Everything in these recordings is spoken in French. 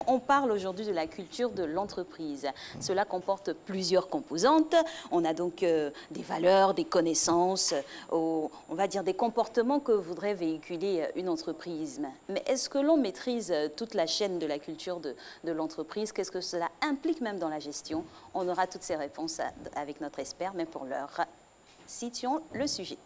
On parle aujourd'hui de la culture de l'entreprise. Cela comporte plusieurs composantes. On a donc des valeurs, des connaissances, on va dire des comportements que voudrait véhiculer une entreprise. Mais est-ce que l'on maîtrise toute la chaîne de la culture de l'entreprise? Qu'est-ce que cela implique même dans la gestion? On aura toutes ces réponses avec notre expert, mais pour l'heure, situons le sujet.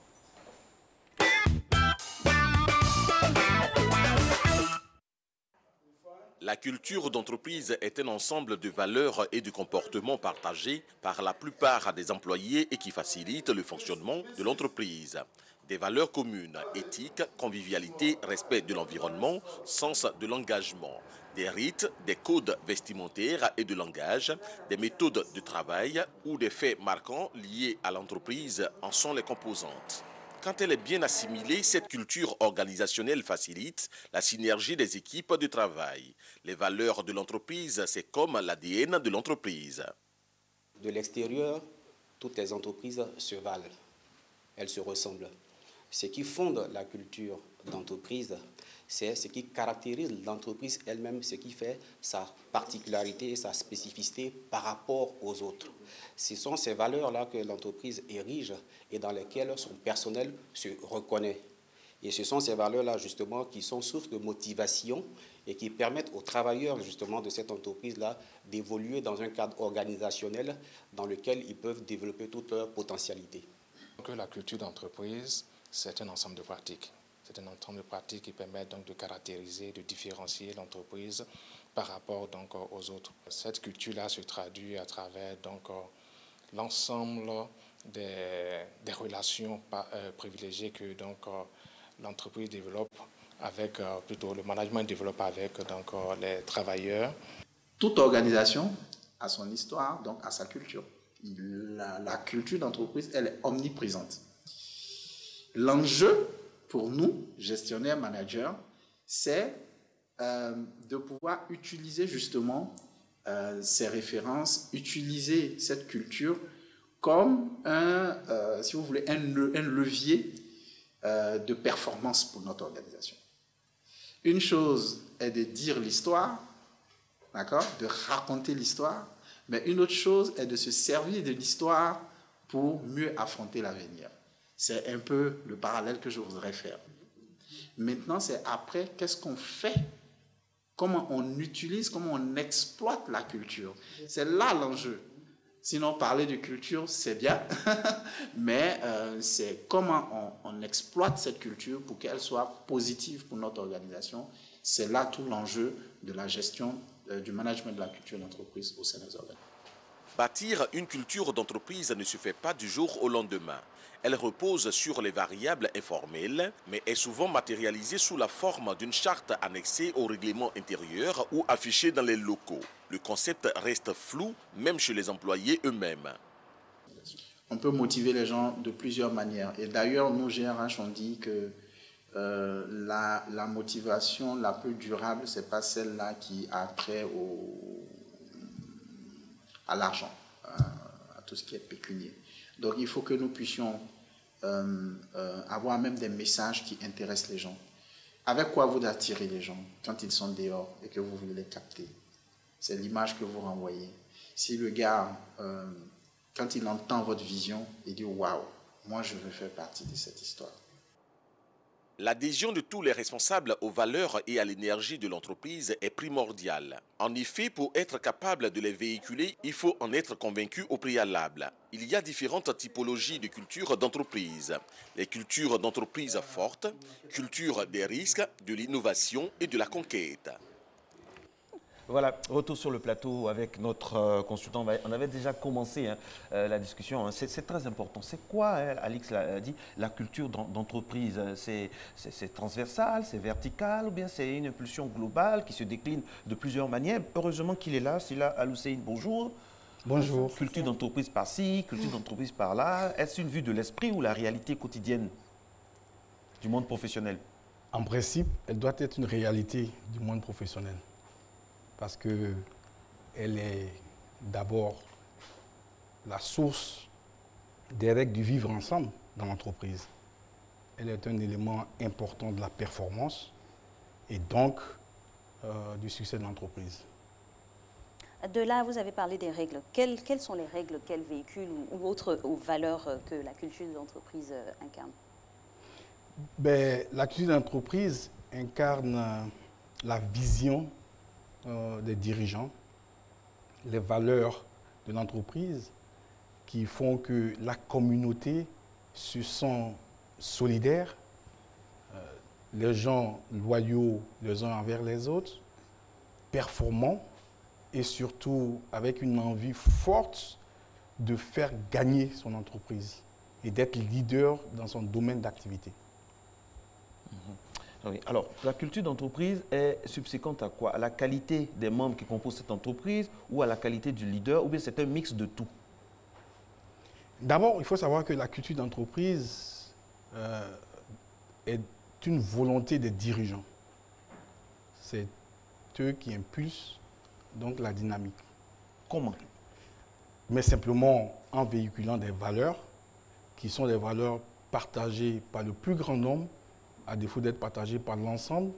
La culture d'entreprise est un ensemble de valeurs et de comportements partagés par la plupart des employés et qui facilitent le fonctionnement de l'entreprise. Des valeurs communes, éthique, convivialité, respect de l'environnement, sens de l'engagement. Des rites, des codes vestimentaires et de langage, des méthodes de travail ou des faits marquants liés à l'entreprise en sont les composantes. Quand elle est bien assimilée, cette culture organisationnelle facilite la synergie des équipes de travail. Les valeurs de l'entreprise, c'est comme l'ADN de l'entreprise. De l'extérieur, toutes les entreprises se valent, elles se ressemblent. Ce qui fonde la culture d'entreprise, c'est ce qui caractérise l'entreprise elle-même, ce qui fait sa particularité et sa spécificité par rapport aux autres. Ce sont ces valeurs-là que l'entreprise érige et dans lesquelles son personnel se reconnaît. Et ce sont ces valeurs-là, justement, qui sont source de motivation et qui permettent aux travailleurs, justement, de cette entreprise-là d'évoluer dans un cadre organisationnel dans lequel ils peuvent développer toute leur potentialité. Donc, la culture d'entreprise, c'est un ensemble de pratiques. C'est un ensemble de pratiques qui permettent donc de caractériser, de différencier l'entreprise par rapport donc aux autres. Cette culture-là se traduit à travers donc l'ensemble des relations privilégiées que donc l'entreprise développe avec, plutôt le management développe avec donc les travailleurs. Toute organisation a son histoire, donc a sa culture. La culture d'entreprise, elle est omniprésente. L'enjeu pour nous, gestionnaires, managers, c'est de pouvoir utiliser justement ces références, utiliser cette culture comme si vous voulez, un levier de performance pour notre organisation. Une chose est de dire l'histoire, d'accord, de raconter l'histoire, mais une autre chose est de se servir de l'histoire pour mieux affronter l'avenir. C'est un peu le parallèle que je voudrais faire. Maintenant, c'est après, qu'est-ce qu'on fait? Comment on utilise, comment on exploite la culture? C'est là l'enjeu. Sinon, parler de culture, c'est bien, mais c'est comment on exploite cette culture pour qu'elle soit positive pour notre organisation. C'est là tout l'enjeu de la gestion, du management de la culture d'entreprise au sein des organisations. Bâtir une culture d'entreprise ne se fait pas du jour au lendemain. Elle repose sur les variables informelles, mais est souvent matérialisée sous la forme d'une charte annexée au règlement intérieur ou affichée dans les locaux. Le concept reste flou, même chez les employés eux-mêmes. On peut motiver les gens de plusieurs manières. Et d'ailleurs, nous, GRH, on dit que la motivation la plus durable, ce n'est pas celle-là qui a trait à l'argent, à tout ce qui est pécunier. Donc, il faut que nous puissions avoir même des messages qui intéressent les gens. Avec quoi vous attirez les gens quand ils sont dehors et que vous voulez les capter? C'est l'image que vous renvoyez. Si le gars, quand il entend votre vision, il dit « Waouh, moi je veux faire partie de cette histoire ». L'adhésion de tous les responsables aux valeurs et à l'énergie de l'entreprise est primordiale. En effet, pour être capable de les véhiculer, il faut en être convaincu au préalable. Il y a différentes typologies de culture d'entreprise. Les cultures d'entreprise fortes, culture des risques, de l'innovation et de la conquête. Voilà, retour sur le plateau avec notre consultant. On avait déjà commencé la discussion. Hein. C'est très important. C'est quoi, Alix l'a dit, la culture d'entreprise? C'est transversal, c'est vertical ou bien c'est une impulsion globale qui se décline de plusieurs manières? Heureusement qu'il est là. C'est là, Al-Hussein, bonjour. Bonjour. Culture d'entreprise par-ci, culture d'entreprise par-là. Est-ce une vue de l'esprit ou la réalité quotidienne du monde professionnel? En principe, elle doit être une réalité du monde professionnel. Parce qu'elle est d'abord la source des règles du vivre ensemble dans l'entreprise. Elle est un élément important de la performance et donc du succès de l'entreprise. De là, vous avez parlé des règles. Quelles sont les règles qu'elle véhicule ou autres valeurs que la culture d'entreprise incarne? Ben, la culture d'entreprise incarne la vision des dirigeants, les valeurs de l'entreprise qui font que la communauté se sent solidaire, les gens loyaux les uns envers les autres, performants et surtout avec une envie forte de faire gagner son entreprise et d'être leader dans son domaine d'activité. Oui. Alors, la culture d'entreprise est subséquente à quoi? À la qualité des membres qui composent cette entreprise ou à la qualité du leader, ou bien c'est un mix de tout? D'abord, il faut savoir que la culture d'entreprise est une volonté des dirigeants. C'est eux qui impulsent donc la dynamique. Comment? Mais simplement en véhiculant des valeurs qui sont des valeurs partagées par le plus grand nombre, à défaut d'être partagées par l'ensemble.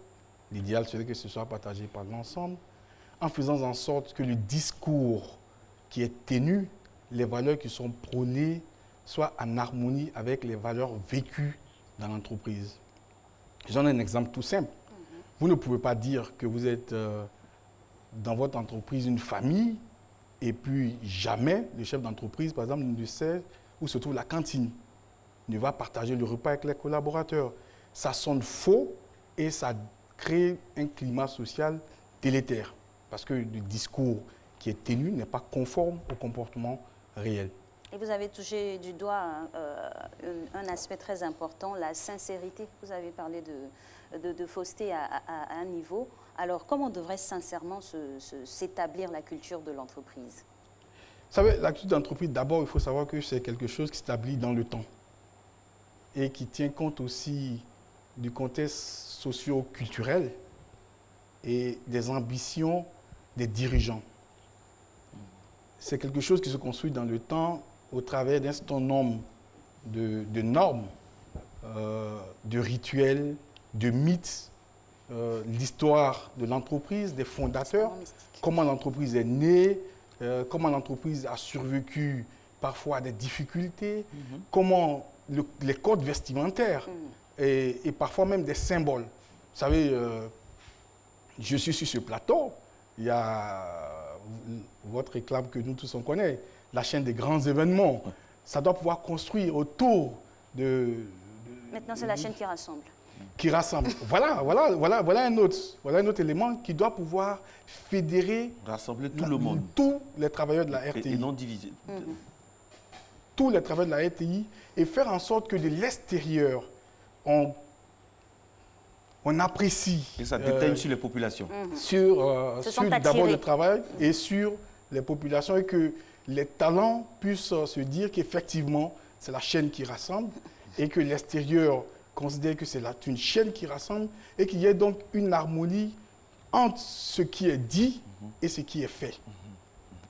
L'idéal serait que ce soit partagé par l'ensemble, en faisant en sorte que le discours qui est tenu, les valeurs qui sont prônées, soient en harmonie avec les valeurs vécues dans l'entreprise. J'en ai un exemple tout simple. Vous ne pouvez pas dire que vous êtes dans votre entreprise une famille et puis jamais le chef d'entreprise, par exemple, ne sait où se trouve la cantine, ne va partager le repas avec les collaborateurs. Ça sonne faux et ça crée un climat social délétère parce que le discours qui est tenu n'est pas conforme au comportement réel. Et vous avez touché du doigt un aspect très important, la sincérité. Vous avez parlé de fausseté à un niveau. Alors, comment devrait sincèrement s'établir la culture de l'entreprise? Vous savez, la culture d'entreprise, d'abord, il faut savoir que c'est quelque chose qui s'établit dans le temps et qui tient compte aussi du contexte socio-culturel et des ambitions des dirigeants. C'est quelque chose qui se construit dans le temps au travers d'un certain nombre de normes, de rituels, de mythes, l'histoire de l'entreprise, des fondateurs, comment l'entreprise est née, comment l'entreprise a survécu parfois à des difficultés, comment les codes vestimentaires et parfois même des symboles. Vous savez, je suis sur ce plateau, il y a votre réclame que nous tous on connaît, la chaîne des grands événements. Ça doit pouvoir construire autour de... Maintenant, c'est la chaîne qui rassemble. Qui rassemble. Voilà un autre élément qui doit pouvoir fédérer... Rassembler tout le monde. Tous les travailleurs de la RTI. Et non diviser. Tous les travailleurs de la RTI et faire en sorte que de l'extérieur, on apprécie... Et ça déteigne sur les populations. Sur d'abord le travail et sur les populations et que les talents puissent se dire qu'effectivement, c'est la chaîne qui rassemble et que l'extérieur considère que c'est une chaîne qui rassemble et qu'il y ait donc une harmonie entre ce qui est dit et ce qui est fait.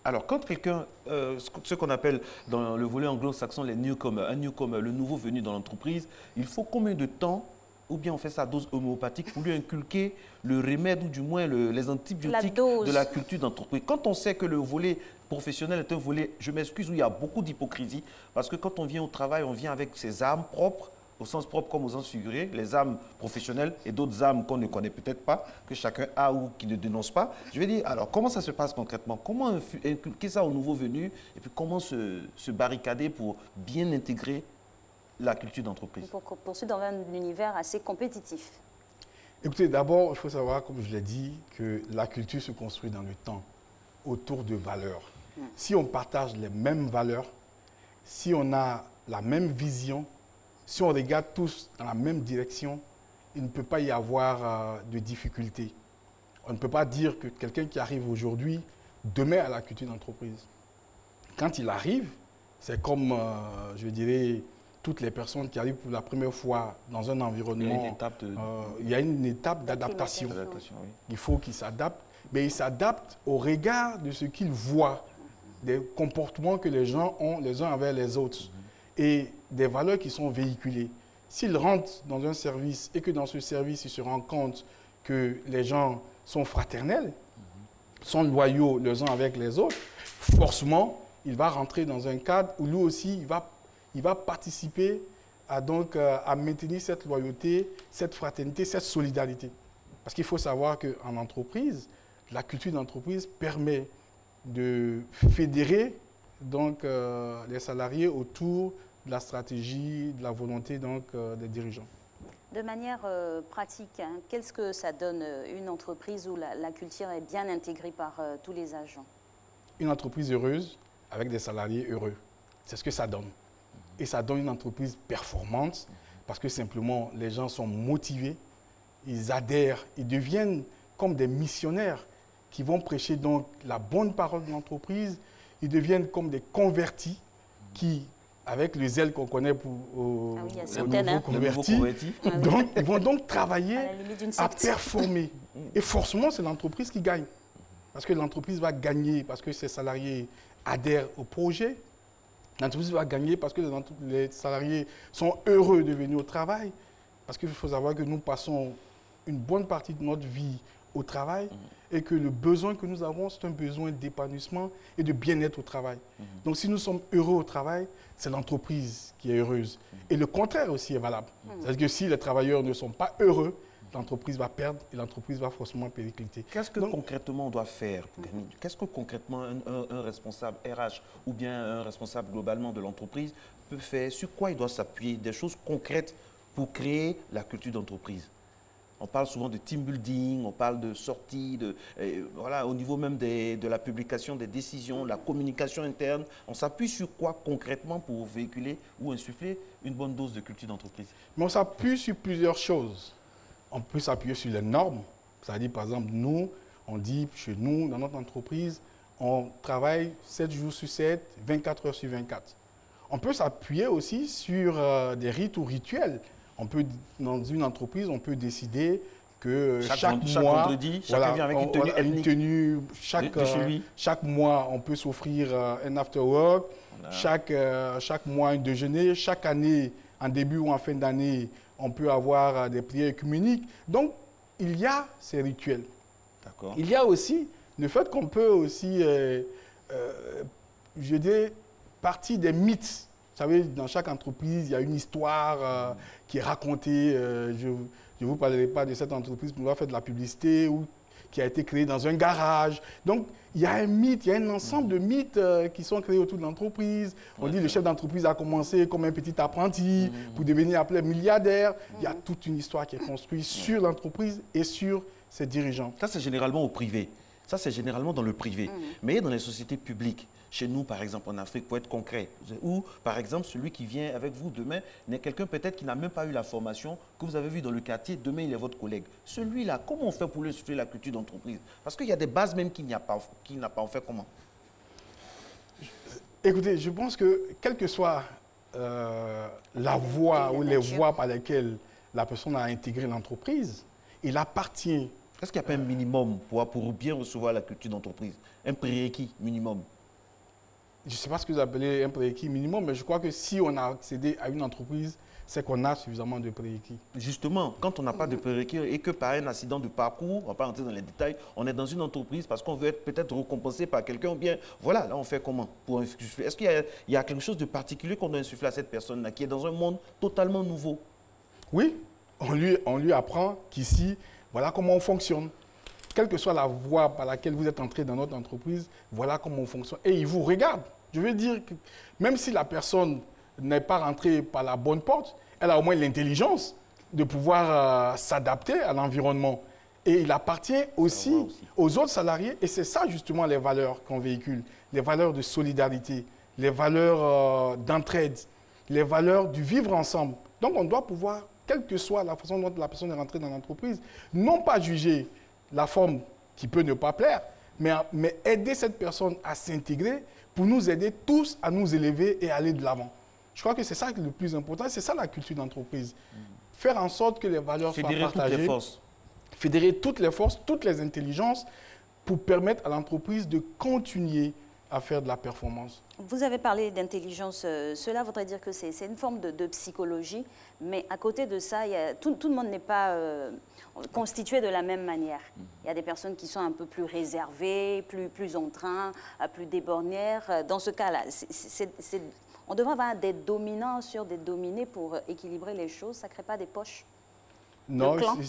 Alors, quand quelqu'un, ce qu'on appelle dans le volet anglo-saxon les newcomers, un newcomer, le nouveau venu dans l'entreprise, il faut combien de temps, ou bien on fait sa dose homéopathique pour lui inculquer le remède ou du moins les antibiotiques de la culture d'entreprise? Quand on sait que le volet professionnel est un volet, je m'excuse, où il y a beaucoup d'hypocrisie, parce que quand on vient au travail, on vient avec ses armes propres, au sens propre comme au sens figuré, les armes professionnelles et d'autres armes qu'on ne connaît peut-être pas, que chacun a ou qui ne dénonce pas. Je vais dire, alors comment ça se passe concrètement? Comment inculquer ça aux nouveaux venus et puis comment se barricader pour bien intégrer la culture d'entreprise? Pour poursuivre dans un univers assez compétitif. Écoutez, d'abord, il faut savoir, comme je l'ai dit, que la culture se construit dans le temps, autour de valeurs. Si on partage les mêmes valeurs, si on a la même vision, si on regarde tous dans la même direction, il ne peut pas y avoir de difficultés. On ne peut pas dire que quelqu'un qui arrive aujourd'hui, demain à la culture d'entreprise. Quand il arrive, c'est comme, je dirais, toutes les personnes qui arrivent pour la première fois dans un environnement. Il y a une étape d'adaptation. Oui. Il faut qu'il s'adapte, mais il s'adapte au regard de ce qu'il voit, des comportements que les gens ont les uns envers les autres et des valeurs qui sont véhiculées. S'il rentre dans un service et que dans ce service, il se rend compte que les gens sont fraternels, sont loyaux les uns avec les autres, forcément, il va rentrer dans un cadre où lui aussi, il va participer à maintenir cette loyauté, cette fraternité, cette solidarité. Parce qu'il faut savoir qu'en entreprise, la culture d'entreprise permet de fédérer les salariés autour de la stratégie, de la volonté des dirigeants. De manière pratique, hein, qu'est-ce que ça donne une entreprise où la culture est bien intégrée par tous les agents? Une entreprise heureuse avec des salariés heureux, c'est ce que ça donne. Et ça donne une entreprise performante parce que simplement les gens sont motivés, ils adhèrent, ils deviennent comme des missionnaires qui vont prêcher donc la bonne parole de l'entreprise. Ils deviennent comme des convertis qui, avec le zèle qu'on connaît pour nouveaux convertis, donc, ils vont donc travailler à performer. Et forcément, c'est l'entreprise qui gagne. Parce que l'entreprise va gagner parce que ses salariés adhèrent au projet. L'entreprise va gagner parce que les salariés sont heureux de venir au travail. Parce qu'il faut savoir que nous passons une bonne partie de notre vie au travail et que le besoin que nous avons, c'est un besoin d'épanouissement et de bien-être au travail. Donc si nous sommes heureux au travail, c'est l'entreprise qui est heureuse. Et le contraire aussi est valable. C'est-à-dire que si les travailleurs ne sont pas heureux, l'entreprise va perdre et l'entreprise va forcément péricliter. Qu'est-ce que concrètement on doit faire pour gagner? Qu'est-ce que concrètement un responsable RH ou bien un responsable globalement de l'entreprise peut faire? Sur quoi il doit s'appuyer? Des choses concrètes pour créer la culture d'entreprise. On parle souvent de team building, on parle de sortie, voilà, au niveau même de la publication des décisions, la communication interne. On s'appuie sur quoi concrètement pour véhiculer ou insuffler une bonne dose de culture d'entreprise? Mais on s'appuie sur plusieurs choses. On peut s'appuyer sur les normes. C'est-à-dire, par exemple, nous, on dit chez nous, dans notre entreprise, on travaille 7 jours sur 7, 24 heures sur 24. On peut s'appuyer aussi sur des rites ou rituels. On peut, dans une entreprise, on peut décider que chaque mois, vendredi, chacun vient avec une tenue chaque mois, on peut s'offrir un after work, chaque mois un déjeuner, chaque année, en début ou en fin d'année, on peut avoir des prières œcuméniques. Donc, il y a ces rituels. Il y a aussi le fait qu'on peut aussi, je dirais, partie des mythes. Vous savez, dans chaque entreprise, il y a une histoire qui est racontée. Je ne vous parlerai pas de cette entreprise qui va faire de la publicité ou qui a été créée dans un garage. Donc, il y a un mythe, il y a un ensemble de mythes qui sont créés autour de l'entreprise. On dit que le chef d'entreprise a commencé comme un petit apprenti pour devenir appelé milliardaire. Il y a toute une histoire qui est construite sur l'entreprise et sur ses dirigeants. Ça, c'est généralement au privé. Ça, c'est généralement dans le privé. Mais dans les sociétés publiques, chez nous, par exemple, en Afrique, pour être concret, ou par exemple, celui qui vient avec vous demain n'est quelqu'un peut-être qui n'a même pas eu la formation que vous avez vue dans le quartier, demain il est votre collègue. Celui-là, comment on fait pour lui insuffler la culture d'entreprise? Parce qu'il y a des bases même qu'il n'a pas, on fait comment? Écoutez, je pense que quelle que soit la voie ou les voies par lesquelles la personne a intégré l'entreprise, il appartient. Est-ce qu'il n'y a pas un minimum pour bien recevoir la culture d'entreprise? Un prérequis minimum? Je ne sais pas ce que vous appelez un prérequis minimum, mais je crois que si on a accédé à une entreprise, c'est qu'on a suffisamment de prérequis. Justement, quand on n'a pas de prérequis et que par un accident de parcours, on ne va pas rentrer dans les détails, on est dans une entreprise parce qu'on veut être peut-être récompensé par quelqu'un, ou bien, voilà, là on fait comment pour insuffler? Est-ce qu'il y a quelque chose de particulier qu'on doit insuffler à cette personne-là qui est dans un monde totalement nouveau? Oui, on lui apprend qu'ici, voilà comment on fonctionne. Quelle que soit la voie par laquelle vous êtes entré dans notre entreprise, voilà comment on fonctionne. Et il vous regarde. Je veux dire que même si la personne n'est pas rentrée par la bonne porte, elle a au moins l'intelligence de pouvoir s'adapter à l'environnement. Et il appartient aussi aux autres salariés. Et c'est ça justement les valeurs qu'on véhicule. Les valeurs de solidarité, les valeurs d'entraide, les valeurs du vivre ensemble. Donc on doit pouvoir, quelle que soit la façon dont la personne est rentrée dans l'entreprise, non pas juger la forme qui peut ne pas plaire, mais aider cette personne à s'intégrer pour nous aider tous à nous élever et aller de l'avant. Je crois que c'est ça le plus important, c'est ça la culture d'entreprise. Faire en sorte que les valeurs soient partagées. Fédérer toutes les forces. Fédérer toutes les forces, toutes les intelligences pour permettre à l'entreprise de continuer à faire de la performance. Vous avez parlé d'intelligence, cela voudrait dire que c'est une forme de psychologie, mais à côté de ça, tout le monde n'est pas constitué de la même manière. Il y a des personnes qui sont un peu plus réservées, plus en train, plus débonnaires. Dans ce cas-là, on devrait avoir des dominants sur des dominés pour équilibrer les choses. Ça ne crée pas des poches? Non, il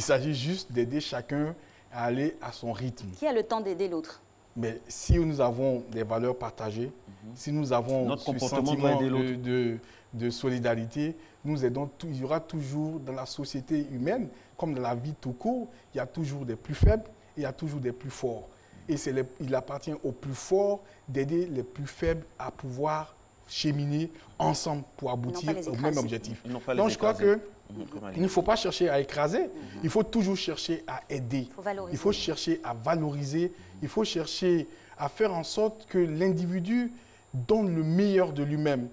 s'agit juste d'aider chacun à aller à son rythme. Qui a le temps d'aider l'autre? Mais si nous avons des valeurs partagées, si nous avons ce sentiment de solidarité, nous aidons, il y aura toujours dans la société humaine, comme dans la vie tout court, il y a toujours des plus faibles et il y a toujours des plus forts. Et il appartient aux plus forts d'aider les plus faibles à pouvoir cheminer ensemble pour aboutir au même objectif. Donc je crois que il ne faut pas chercher à écraser, il faut toujours chercher à aider. Il faut chercher à valoriser, il faut chercher à faire en sorte que l'individu donne le meilleur de lui-même.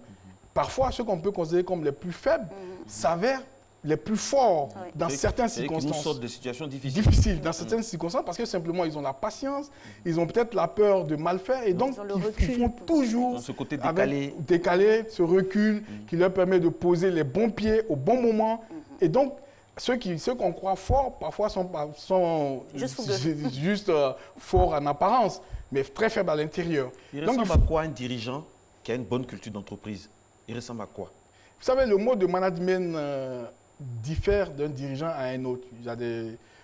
Parfois, ceux qu'on peut considérer comme les plus faibles s'avèrent les plus forts dans certaines circonstances. Nous sortent de situations difficiles. Dans certaines circonstances, parce que simplement, ils ont la patience, ils ont peut-être la peur de mal faire, et donc ils font toujours ce côté décalé, ce recul qui leur permet de poser les bons pieds au bon moment. Et donc, ceux qu'on croit forts, parfois sont juste forts en apparence, mais très faibles à l'intérieur. Il ressemble à quoi un dirigeant qui a une bonne culture d'entreprise? Il ressemble à quoi? Vous savez, le mode de management diffère d'un dirigeant à un autre.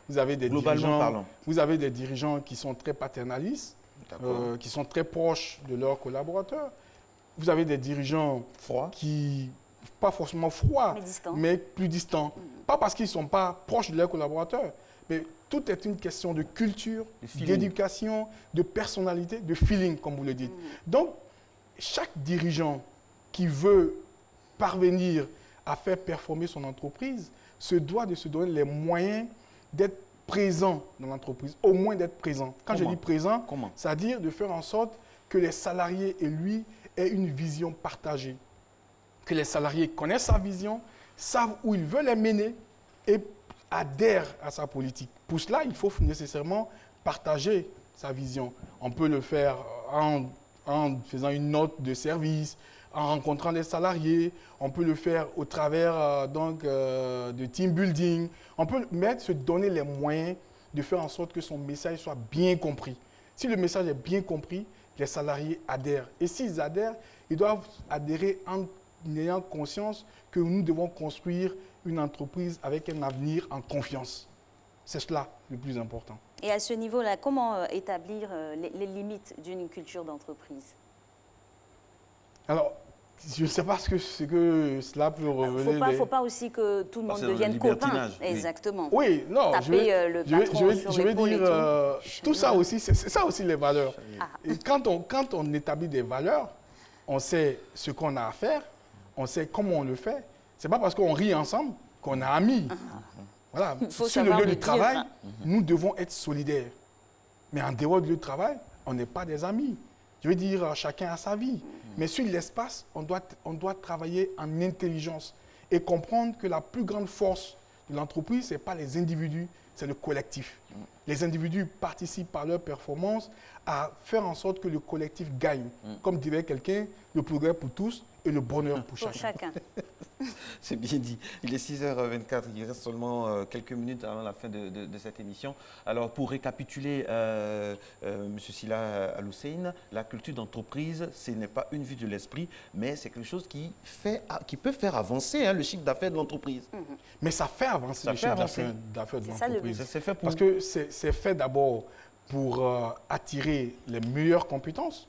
Vous avez des dirigeants qui sont très paternalistes, qui sont très proches de leurs collaborateurs. Vous avez des dirigeants qui, pas forcément froids, mais plus distants. Pas parce qu'ils ne sont pas proches de leurs collaborateurs, mais tout est une question de culture, d'éducation, de personnalité, de feeling, comme vous le dites. Donc, chaque dirigeant qui veut parvenir à faire performer son entreprise se doit de se donner les moyens d'être présent dans l'entreprise, au moins d'être présent. Quand je dis présent, c'est-à-dire de faire en sorte que les salariés et lui aient une vision partagée, que les salariés connaissent sa vision, savent où il veut les mener et adhèrent à sa politique. Pour cela, il faut nécessairement partager sa vision. On peut le faire en faisant une note de service, en rencontrant les salariés, on peut le faire au travers de team building, on peut se donner les moyens de faire en sorte que son message soit bien compris. Si le message est bien compris, les salariés adhèrent. Et s'ils adhèrent, ils doivent adhérer en ayant conscience que nous devons construire une entreprise avec un avenir en confiance. C'est cela le plus important. Et à ce niveau-là, comment établir les limites d'une culture d'entreprise? Alors, je ne sais pas ce que cela peut revenir. Il ne faut pas aussi que tout le monde devienne copain. Exactement. Oui, non, je vais dire, tout ça aussi, c'est ça aussi les valeurs. Et quand on établit des valeurs, on sait ce qu'on a à faire, on sait comment on le fait. Ce n'est pas parce qu'on rit ensemble qu'on est amis. Voilà. Sur le lieu du travail, nous devons être solidaires. Mais en dehors du lieu de travail, on n'est pas des amis. Je veux dire, chacun a sa vie. Mais sur l'espace, on doit travailler en intelligence et comprendre que la plus grande force de l'entreprise, ce n'est pas les individus, c'est le collectif. Les individus participent par leur performance à faire en sorte que le collectif gagne. Comme dirait quelqu'un, le progrès pour tous et le bonheur pour chacun. C'est bien dit. Il est 6h24, il reste seulement quelques minutes avant la fin de cette émission. Alors, pour récapituler, M. Sylla Al-Hussein, la culture d'entreprise, ce n'est pas une vue de l'esprit, mais c'est quelque chose qui peut faire avancer le chiffre d'affaires de l'entreprise. Mais ça fait avancer le chiffre d'affaires de l'entreprise. Parce que c'est fait d'abord pour attirer les meilleures compétences.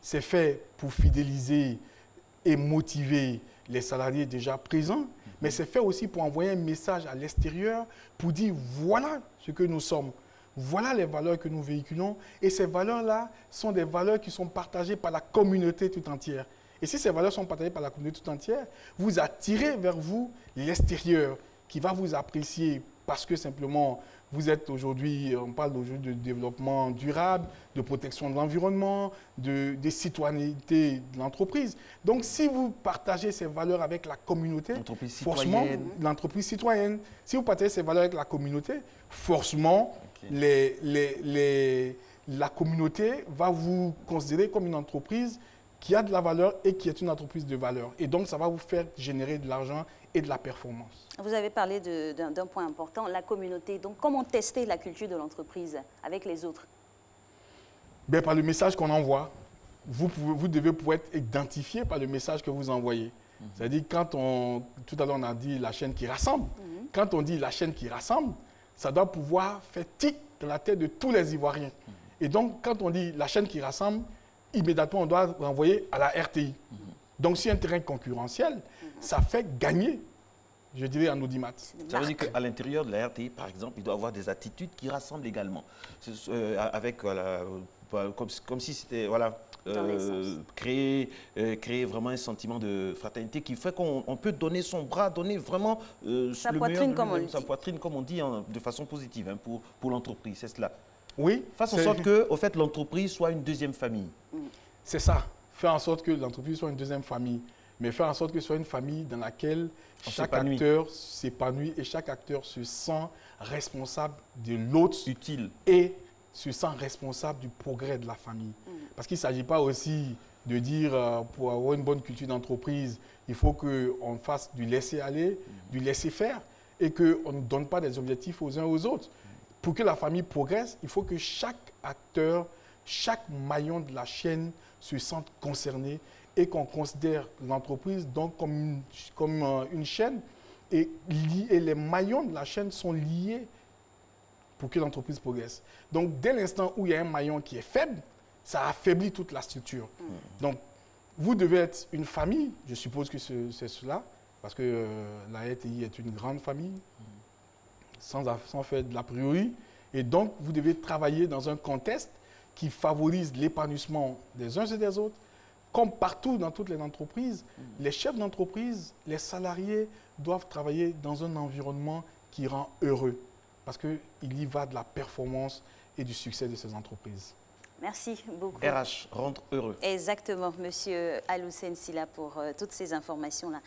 C'est fait pour fidéliser et motiver les salariés déjà présents, mais c'est fait aussi pour envoyer un message à l'extérieur pour dire voilà ce que nous sommes, voilà les valeurs que nous véhiculons, et ces valeurs-là sont des valeurs qui sont partagées par la communauté tout entière. Et si ces valeurs sont partagées par la communauté tout entière, vous attirez vers vous l'extérieur qui va vous apprécier parce que simplement vous êtes aujourd'hui, on parle aujourd'hui de développement durable, de protection de l'environnement, de citoyenneté de l'entreprise. Donc, si vous partagez ces valeurs avec la communauté, forcément, l'entreprise citoyenne, si vous partagez ces valeurs avec la communauté, forcément, les la communauté va vous considérer comme une entreprise qui a de la valeur et qui est une entreprise de valeur. Et donc, ça va vous faire générer de l'argent et de la performance. Vous avez parlé d'un point important, la communauté. Donc, comment tester la culture de l'entreprise avec les autres? Ben, par le message qu'on envoie. Vous devez pouvoir être identifié par le message que vous envoyez. C'est-à-dire, tout à l'heure, on a dit la chaîne qui rassemble. Quand on dit la chaîne qui rassemble, ça doit pouvoir faire tic dans la tête de tous les Ivoiriens. Et donc, quand on dit la chaîne qui rassemble, immédiatement, on doit renvoyer à la RTI. Donc, si un terrain concurrentiel, ça fait gagner, je dirais, en audimat. Ça veut dire qu'à l'intérieur de la RTI, par exemple, il doit y avoir des attitudes qui rassemblent également. Avec, comme si c'était, voilà, créer vraiment un sentiment de fraternité qui fait qu'on peut donner son bras, donner vraiment sa poitrine, comme on dit, de façon positive, hein, pour l'entreprise, c'est cela. Oui. Faire en sorte que, au fait, l'entreprise soit une deuxième famille. C'est ça. Faire en sorte que l'entreprise soit une deuxième famille. Mais faire en sorte que ce soit une famille dans laquelle chaque acteur s'épanouit et chaque acteur se sent responsable de l'autre. Utile. Et se sent responsable du progrès de la famille. Parce qu'il ne s'agit pas aussi de dire, pour avoir une bonne culture d'entreprise, il faut qu'on fasse du laisser-aller, du laisser-faire, et qu'on ne donne pas des objectifs aux uns aux autres. Pour que la famille progresse, il faut que chaque acteur, chaque maillon de la chaîne se sente concerné et qu'on considère l'entreprise donc comme une chaîne et les maillons de la chaîne sont liés pour que l'entreprise progresse. Donc, dès l'instant où il y a un maillon qui est faible, ça affaiblit toute la structure. Donc, vous devez être une famille, je suppose que c'est cela, parce que la RTI est une grande famille, sans faire de l'a priori. Et donc, vous devez travailler dans un contexte qui favorise l'épanouissement des uns et des autres. Comme partout dans toutes les entreprises, les chefs d'entreprise, les salariés doivent travailler dans un environnement qui rend heureux. Parce qu'il y va de la performance et du succès de ces entreprises. Merci beaucoup. RH, rendre heureux. Exactement, Monsieur Aloussène Sylla, pour toutes ces informations-là.